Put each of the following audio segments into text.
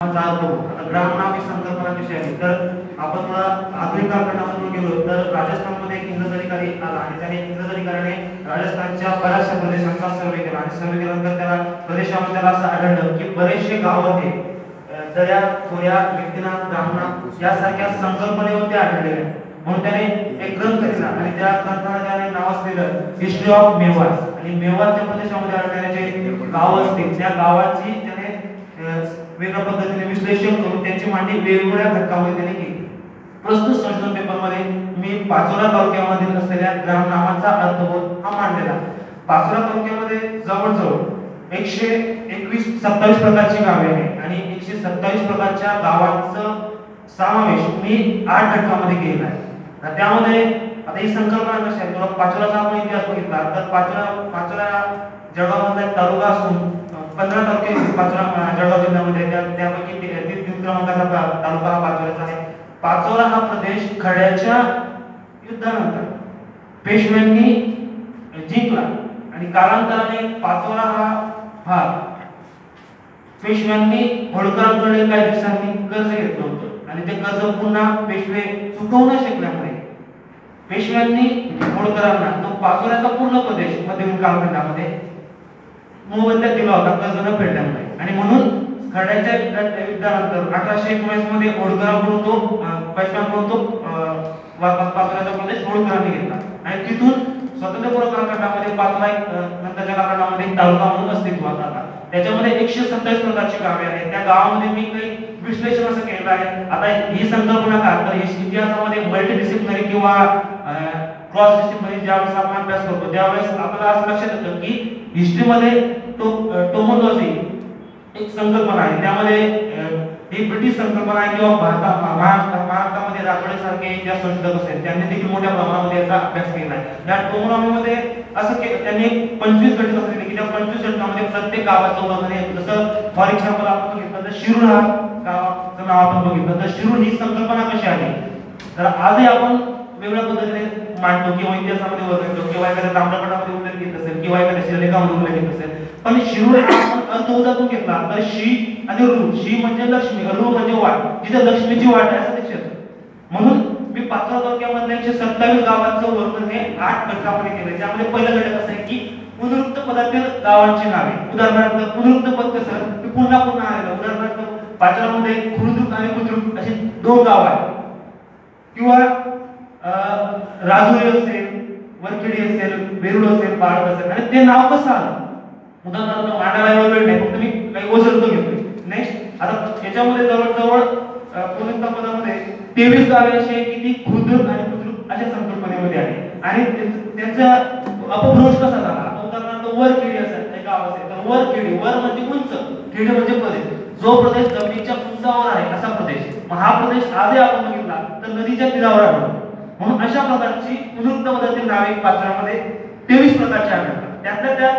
ग्राम नाव ही संकल्पना कशी आहे तर आपण आधुनिक कालखंडामध्ये गेलो तर राजस्थानमध्ये एक इंग्रज अधिकारी आला आणि त्याने इंग्रज अधिकाऱ्याने राजस्थानच्या बऱ्याचशा प्रदेशांचा सर्वे केला आणि सर्वे केल्यानंतर त्याला प्रदेशामध्ये त्याला असं आढळलं की बरेचसे गाव होते दर्या खोया व्यक्तीनाथ ब्राह्मण यासारख्या संकल्पनेवरती आढळलेले आहेत. म्हणून त्याने एक ग्रंथ लिहिला आणि त्या ग्रंथाला त्याने नाव असलेलं हिस्ट्री ऑफ मेवाड आणि मेवाडच्या प्रदेशामध्ये आढळलेले जे गाव असतील त्या गावाची त्याने वेगळ्या पद्धतीने विश्लेषण करून त्यांची मांडणी वेगवेगळ्या घटकांमध्ये त्याने केली. प्रस्तुत संशोधन पेपरमध्ये मी पाचोरा तालुक्यामधील असलेल्या ग्राम नावाचा अर्थबोध हा मांडलेला. पाचोरा तालुक्यामध्ये जवळजवळ 127 प्रकारची गावे आहेत आणि 127 प्रकारच्या गावांचा समावेश मी 8 घटकांमध्ये केलेला आहे. त्यामध्ये आता ही संकल्पना कशी आहे तर पाचोराचा आपण इतिहास बघितला तर पाचोरा जळगावमधला तालुका असून 15 तालुके पाचोरा जळगाव जिल्ह्यामध्ये त्यापैकी 3 क्रमांकाचा तालुका हा पाचोराचा आहे. पाचोरा हा प्रदेश खड्याच्या युद्धानंतर पेशव्यांनी जिंकला आणि कालांतराने पाचोरा हा भाग पेशव्यांनी होळकरांकडे काही दिवसांनी कर्ज घेतलं होतं आणि ते कर्ज पुन्हा पेशवे चुकवू न शकल्यामुळे पेशव्यांनी होळकरांना तो पाचोऱ्याचा पूर्ण प्रदेश मध्ययुगीन कालखंडामध्ये मोबदल्यात दिला होता कर्ज न फेडल्यामुळे आणि म्हणून खड्याच्या युद्धानंतर 1819 मध्ये होळकरांकडून तो पेशव्यांकडून तो पाचोऱ्याचा प्रदेश होळकरांनी घेतला आणि तिथून स्वातंत्र्यपूर्व कालखंडामध्ये पाचोरा नंतरच्या कालखंडामध्ये तालुका म्हणून अस्तित्वात आला. त्याच्यामध्ये 127 प्रकारची गावे आहेत. त्या गावामध्ये मी काही विश्लेषण असं केलं आहे. आता ही संकल्पना का तर इतिहासामध्ये मल्टीडिसिप्लिनरी किंवा क्रॉस डिसिप्लिनरी ज्यावेळेस आपण अभ्यास करतो त्यावेळेस आपल्याला असं लक्षात येतं की हिस्ट्रीमध्ये टोमोलॉजी एक संकल्पना आहे. त्यामध्ये ही ब्रिटिश संकल्पना आहे किंवा महाराष्ट्रामध्ये राठोडे सारखे ज्या संशोधक आहेत त्यांनी देखील मोठ्या प्रमाणामध्ये याचा अभ्यास केला आहे. या टोमोलॉजीमध्ये असं त्यांनी 25 घटक असले की त्या 25 घटकामध्ये प्रत्येक गावाचं उदाहरण आहे. जसं फॉर एक्झाम्पल आपण बघितलं तर शिरूर हा गावाचं नाव आपण बघितलं तर शिरूर ही संकल्पना कशी आली तर आजही आपण वेगळ्या पद्धतीने मांडतो किंवा इतिहासामध्ये वर्णन किंवा एखाद्या ताम्रपटामध्ये उल्लेख केला असेल किंवा एखाद्या शिलालेखामध्ये उल्लेख केला असेल पण शिरूर आपण अर्थबोधातून घेतला तर शी आणि रू शी म्हणजे लक्ष्मी रू म्हणजे वाट जिथे लक्ष्मीची वाट आहे असं ते म्हणून मी पाचोरा तालुक्यामधल्या 127 गावांचं वर्णन हे 8 घटकामध्ये केलं. त्यामध्ये पहिलं घटक असं आहे की पुनरुक्त पदातील गावांची नावे. उदाहरणार्थ पुनरुक्त पद कसं ते पुन्हा पुन्हा आलेलं. उदाहरणार्थ पाचोरामध्ये खुर्द आणि बुद्रुक अशी 2 गाव आहेत किंवा राजुरी असेल वरखेडी असेल वेरूळ असेल बाळद असेल आणि ते नाव कसं आलं उदाहरणार्थ मांडायला वेळ नाही फक्त मी काही ओझरतो घेतोय. नेक्स्ट आता याच्यामध्ये जवळजवळ पुनरुक्त पदामध्ये 23 गावे अशी की ती खुर्द आणि बुद्रुक अशा संकल्पनेमध्ये आहे आणि त्यांचा अपभ्रंश कसा झाला. उदाहरणार्थ वरखेडी असेल एक गाव असेल तर वरखेडी वर म्हणजे उंच खेडी म्हणजे प्रदेश जो प्रदेश जमिनीच्या उंचावर आहे असा प्रदेश. हा प्रदेश आजही आपण बघितला तर नदीच्या तीरावर आढळतो. म्हणून अशा प्रकारची पुनरुक्त पदातील नावे पाचोऱ्यामध्ये 23 प्रकारची आढळतात. त्यातल्या त्यात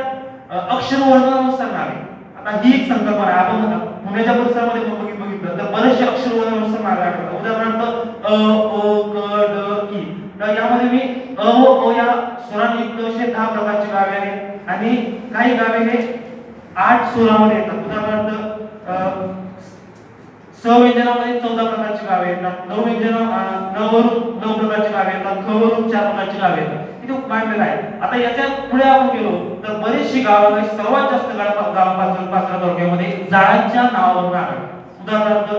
अक्षर वर्णानुसार नावे. आता ही एक संकल्पना आहे. आपण पुण्याच्या परिसरामध्ये बघितलं तर बरेचसे अक्षर वर्णानुसार नावे आढळतात. उदाहरणार्थ अ ओ क ड की तर यामध्ये मी अ व ओ या स्वरांयुक्त असे 10 प्रकारची गावे आहेत आणि काही गावे हे 8 स्वरामध्ये येतात. उदाहरणार्थ स व्यंजनामध्ये 14 प्रकारची गावे येतात. न व्यंजन न वरून 9 प्रकारची गावे येतात. ख वरून 4 प्रकारची गावे येतात. इथे मांडलेलं आहे. आता याच्या पुढे आपण गेलो तर बरेचशी गावं सर्वात जास्त पाचोरा तालुक्यामध्ये झाडांच्या नावावरून आढळतात. उदाहरणार्थ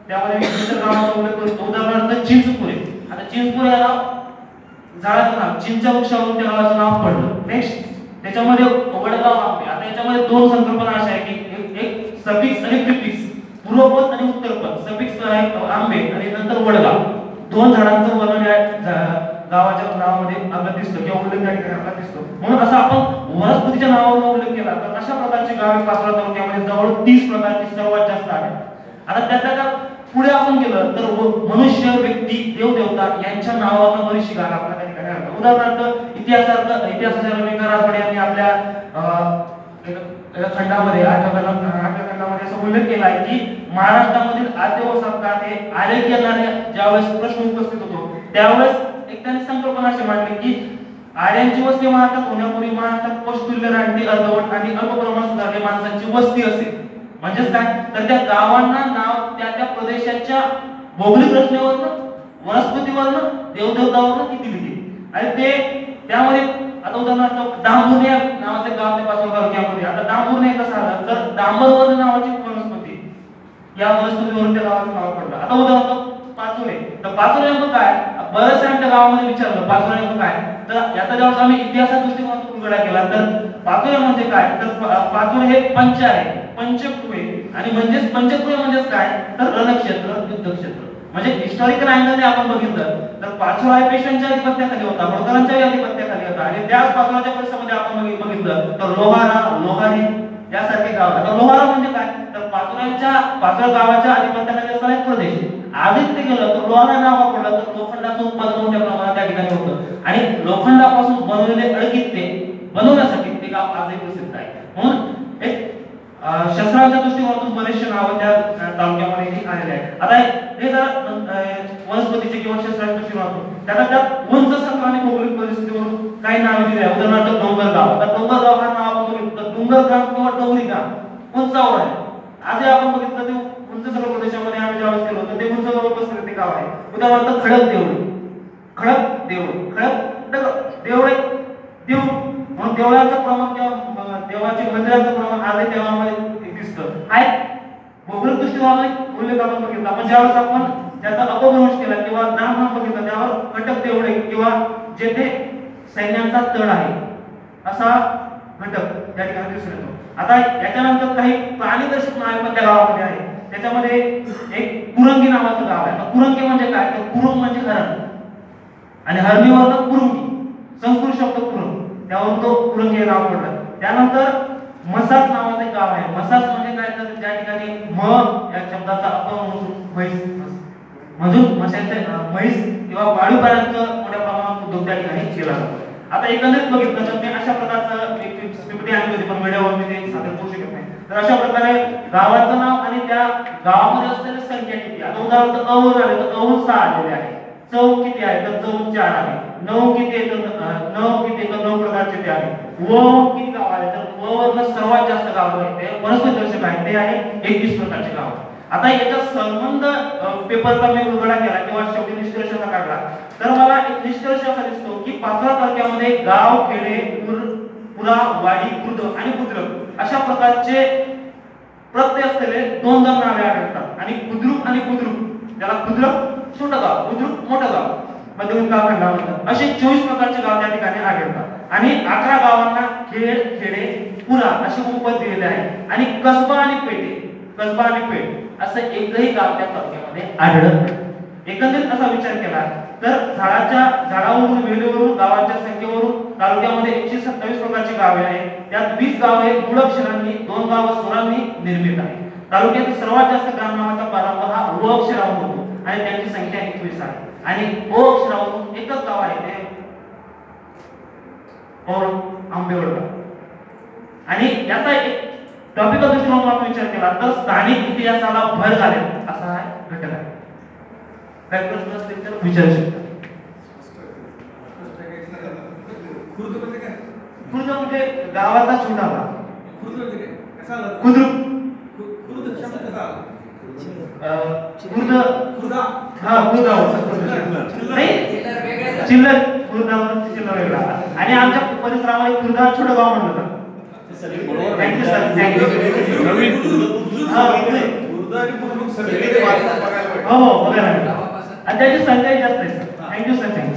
त्यामध्ये विशिष्ट गावाचा उल्लेख करतो. उदाहरणार्थ चिंचपुरे. आता चिंचपुरे या झाडाचं नाव चिंचा वृक्षावरून त्या गावाचं नाव पडलं. नेक्स्ट त्याच्यामध्ये वडगाव आंबे. आता याच्यामध्ये 2 संकल्पना अशा आहे की एक सफिक्स आणि प्रिफिक्स पूर्वपद आणि उत्तरपद. सफिक्स आहे आंबे आणि नंतर वडगाव 2 झाडांचं वर्णन गावाच्या नावामध्ये आपल्याला दिसतो किंवा उल्लेख त्या ठिकाणी आपल्याला दिसतो. म्हणून असं आपण वनस्पतीच्या नावावरून उल्लेख केला तर अशा प्रकारची गावे पाचोरा तालुक्यामध्ये जवळ 30 प्रकारची सर्वात जास्त आहेत. आता त्याच्या पुढे आपण गेलं तर मनुष्य व्यक्ती देव देवता यांच्या नावावरून बरीचशी गावे आपल्याला त्या ठिकाणी आढळतात. उदाहरणार्थ इतिहासाच्या रवींद्र राजवाडे यांनी आपल्या खंडामध्ये 8 खंडामध्ये असं उल्लेख केला आहे की महाराष्ट्रामधील आद्य व सप्ताह हे आर्य येणाऱ्या ज्यावेळेस प्रश्न उपस्थित होतो त्यावेळेस एक त्यांनी संकल्पना अशी मांडली की आर्यांची वस्ती महाराष्ट्रात होण्यापूर्वी महाराष्ट्रात पशुतुल्य रानटी अर्धवट आणि अल्प प्रमाणात सुधारलेल्या माणसांची वस्ती असेल म्हणजेच काय तर त्या गावांना नाव त्या त्या प्रदेशाच्या भौगोलिक रचनेवरनं वनस्पतीवरनं देवदेवतावरनं किती लिहिते आणि ते त्यामध्ये आता उदाहरणार्थ डांबुर्णे नावाचे गाव त्या पाचोरा तालुक्यामध्ये आता डांबुर्णे कसं आलं तर डांबरवर्ण नावाची वनस्पती या वनस्पतीवरून त्या गावाचं नाव पडलं. आता उदाहरणार्थ पाचोरे तर पाचोरे नेमकं काय बरेचसे आमच्या गावामध्ये विचारलं पाचोरे नेमकं काय तर याचा जेव्हा आम्ही इतिहासाच्या दृष्टिकोनातून उलगडा केला तर पाचोरे म्हणजे काय तर पाचोरे हे पंच आहे पंचकुळे आणि म्हणजेच पंचकुळे म्हणजेच काय तर रणक्षेत्र युद्धक्षेत्र म्हणजे हिस्टॉरिकल अँगलने आपण बघितलं तर पाचोरा हे पेशव्यांच्या अधिपत्याखाली होता होळकरांच्या अधिपत्याखाली होता आणि त्याच पाचोराच्या परिसरामध्ये आपण बघितलं तर लोहारा लोहारी यासारखे गाव आता लोहारा म्हणजे काय तर पाचोरा गावाच्या अधिपत्याखाली असणारा एक प्रदेश आधीच ते गेलं तर लोहारा नाव वापरलं तर लोखंडाचं उत्पादन मोठ्या प्रमाणात त्या ठिकाणी होतं आणि लोखंडापासून बनवलेले अडकित्ते बनवण्यासाठी ते गाव आजही प्रसिद्ध आहे. म्हणून एक शस्त्रांच्या दृष्टिकोनातून बरेचसे नाव त्या तालुक्यामध्ये आलेले आहेत. आता हे जर वनस्पतीचे किंवा शस्त्रांच्या दृष्टिकोनातून त्यात उंच सत्र आणि भौगोलिक परिस्थितीवरून काही नावे दिली आहेत. उदाहरणार्थ डोंगरगाव आता डोंगरगाव हा नाव आपण बघितलं डोंगरगाव किंवा डोंगरी गाव उंचावर आहे. आधी आपण बघितलं ते उंच सत्र प्रदेशामध्ये आम्ही ज्यावेळेस गेलो तर ते उंचावर बसलेले ते गाव आहे. उदाहरणार्थ खडक देवळे देव म्हणून देवळाचं प्रमाण किंवा देवाचे मंदिराचं प्रमाण आजही देवामध्ये दिसतं. हा भौगोलिक दृष्टिकोनातून उल्लेख आपण बघितला पण ज्यावेळेस आपण त्याचा अपभ्रंश केला किंवा नाम बघितलं त्यावर घटक देवळे किंवा जेथे सैन्यांचा तळ आहे असा घटक त्या ठिकाणी दिसून येतो. आता याच्यानंतर काही प्राणीदर्शक नावे पण त्या गावामध्ये आहे. त्याच्यामध्ये एक कुरंगी नावाचं गाव आहे. कुरंगी म्हणजे काय तर कुरुंग म्हणजे हरण आणि हरणीवरनं कुरुंगी संस्कृत शब्द कुरुंग त्यावरून तो कुरंगी हे नाव पडलं. त्यानंतर मसास नावाचं एक गाव आहे. मसास म्हणजे काय तर ज्या ठिकाणी म या शब्दाचा अपभ्रंश म्हणून म्हैस किंवा वाळूपारांचं मोठ्या प्रमाणात उद्योग त्या ठिकाणी केला जातो. आता एकंदरीत बघितलं तर मी अशा प्रकारचं एक पीपीटी आणली होती पण मीडियावर मी ते सादर करू शकत नाही. तर अशा प्रकारे गावाचं नाव आणि त्या गावामध्ये असलेली संख्या किती आता उदाहरणार्थ अ आले तर अ 6 आलेले आहे. चौ किती आहे तर चौ 4 आहे. नऊ किती आहे तर नऊ प्रकारचे ते आहे. व किती गाव आहे तर व वरनं सर्वात जास्त गाव आहे ते वनस्पती दर्शक आहे ते आहे 21 प्रकारचे गाव. आता याचा संबंध पेपरचा मी उलगडा केला किंवा शेवटी निष्कर्ष काढला तर मला एक निष्कर्ष असा दिसतो की पाचोरा तालुक्यामध्ये गाव खेडे पुरा वाडी खुर्द आणि बुद्रुक अशा प्रकारचे प्रत्यय असलेले दोन नावे आढळतात आणि बुद्रुक आणि बुद्रुक ज्याला बुद्रुक छोटं गाव बुद्रुक मोठं गाव मध्यम गाव खंडा म्हणतात असे 24 प्रकारचे गाव त्या ठिकाणी आढळतात आणि 11 गावांना खेड खेडे पुरा अशी उपपद दिलेले आहे आणि कसबा आणि पेठ असं एकही गाव त्या तालुक्यामध्ये आढळत नाही. एकंदरीत असा विचार केला तर झाडावरून वेलीवरून गावांच्या संख्येवरून तालुक्यामध्ये 127 प्रकारची गावे आहेत. त्यात 20 गावे मूळ अक्षरांनी 2 गावे स्वरांनी निर्मित आहेत. तालुक्यातील सर्वात जास्त ग्रामनामाचा प्रारंभ हा व अक्षरावरून होतो आणि त्यांची संख्या 21 आहे आणि ओ अक्षरावरून एकच गाव आहे ते आंबेवडगा आणि याचा एक टॉपिकल दृष्टिकोनातून आपण विचार केला तर स्थानिक इतिहासाला भर घालेल असा हा घटक आहे. काय प्रश्न असतील तर विचारू शकता. खुर्द म्हणजे गावाचा छोटा भाग. खुर्द चिल्लर चिल्लर वेगळा आणि आमच्या परिसरामध्ये खुर्द छोटं गाव म्हणलं जातं. Thank you sir thank you. हो बघायला आणि त्याची संख्या जास्त आहे सर. Thank you sir thank you.